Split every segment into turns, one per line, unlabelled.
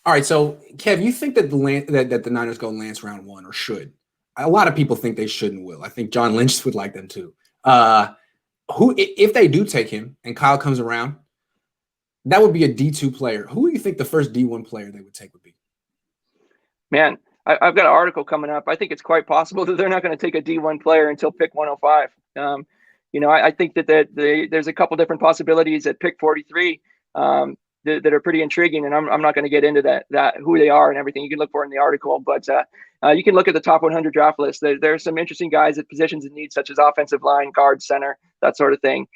All right, so Kev, you think that the Niners go Lance round one, or should? A lot of people think they should and will. I think John Lynch would like them too. Who, if they do take him and Kyle comes around, that would be a D2 player. Who do you think the first D1 player they would take would be?
Man, I've got an article coming up. I think it's quite possible that they're not going to take a D1 player until pick 105. I think that there's a couple different possibilities at pick 43 that are pretty intriguing, and I'm not going to get into that who they are and everything. You can look for it in the article, but you can look at the top 100 draft list. There's some interesting guys at positions in need, such as offensive line, guard, center, that sort of thing.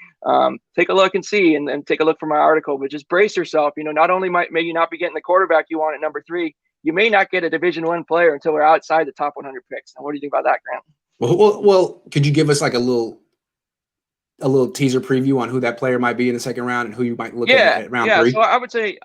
Take a look and see, and take a look for my article, but just brace yourself. Not only may you not be getting the quarterback you want at number 3, you may not get a Division I player until we're outside the top 100 picks. Now, what do you think about that, Grant?
Well, could you give us like a little teaser preview on who that player might be in the second round and who you might look at round 3?
So I would say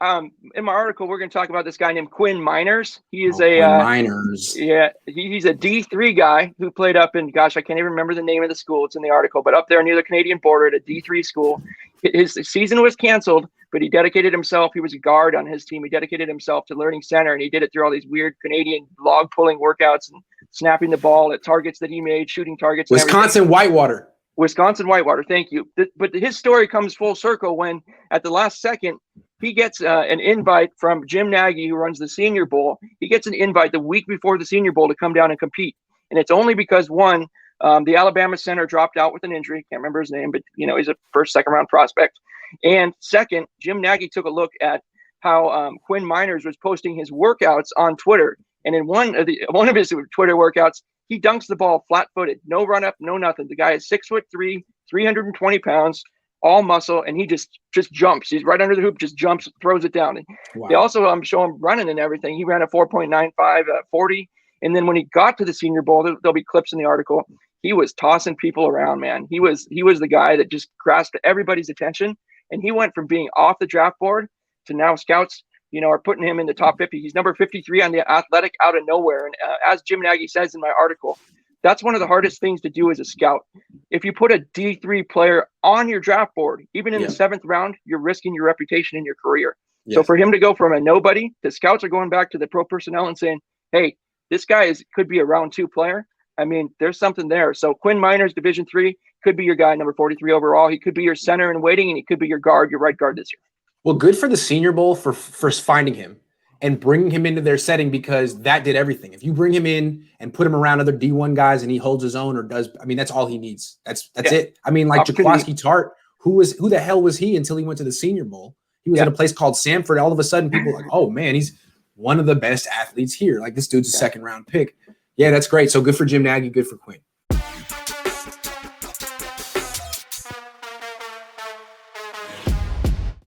in my article, we're going to talk about this guy named Quinn Meinerz. He is
Quinn Meinerz.
Yeah, he's a D3 guy who played up in, gosh, I can't even remember the name of the school. It's in the article, but up there near the Canadian border at a D3 school. His season was canceled, but he dedicated himself. He was a guard on his team. He dedicated himself to learning center, and he did it through all these weird Canadian log pulling workouts and snapping the ball at targets that he made, shooting targets.
Wisconsin Whitewater.
Thank you. But his story comes full circle when at the last second, he gets an invite from Jim Nagy, who runs the Senior Bowl. He gets an invite the week before the Senior Bowl to come down and compete. And it's only because, one, the Alabama center dropped out with an injury. Can't remember his name, but, he's a first, second round prospect. And second, Jim Nagy took a look at how Quinn Meinerz was posting his workouts on Twitter. And in one of his Twitter workouts, he dunks the ball flat-footed, no run-up, no nothing. The guy is 6'3", 320 pounds, all muscle, and he just jumps. He's right under the hoop, just jumps, throws it down. And They also show him running and everything. He ran a 4.95 40, and then when he got to the Senior Bowl, there'll be clips in the article. He was tossing people around, man. He was the guy that just grasped everybody's attention, and he went from being off the draft board to now scouts are putting him in the top 50. He's number 53 on the Athletic out of nowhere. And as Jim Nagy says in my article, that's one of the hardest things to do as a scout. If you put a D3 player on your draft board, even in the 7th round, you're risking your reputation in your career. Yes. So for him to go from a nobody, the scouts are going back to the pro personnel and saying, hey, this guy could be a round 2 player. I mean, there's something there. So Quinn Meinerz, Division III, could be your guy, number 43 overall. He could be your center in waiting, and he could be your right guard this year.
Well, good for the Senior Bowl for finding him and bringing him into their setting, because that did everything. If you bring him in and put him around other D1 guys and he holds his own or does, that's all he needs. That's it. I mean, like Jaquaski Tart, who the hell was he until he went to the Senior Bowl? He was at a place called Samford. All of a sudden, people were like, oh man, he's one of the best athletes here. Like, this dude's a second round pick. Yeah, that's great. So good for Jim Nagy, good for Quinn.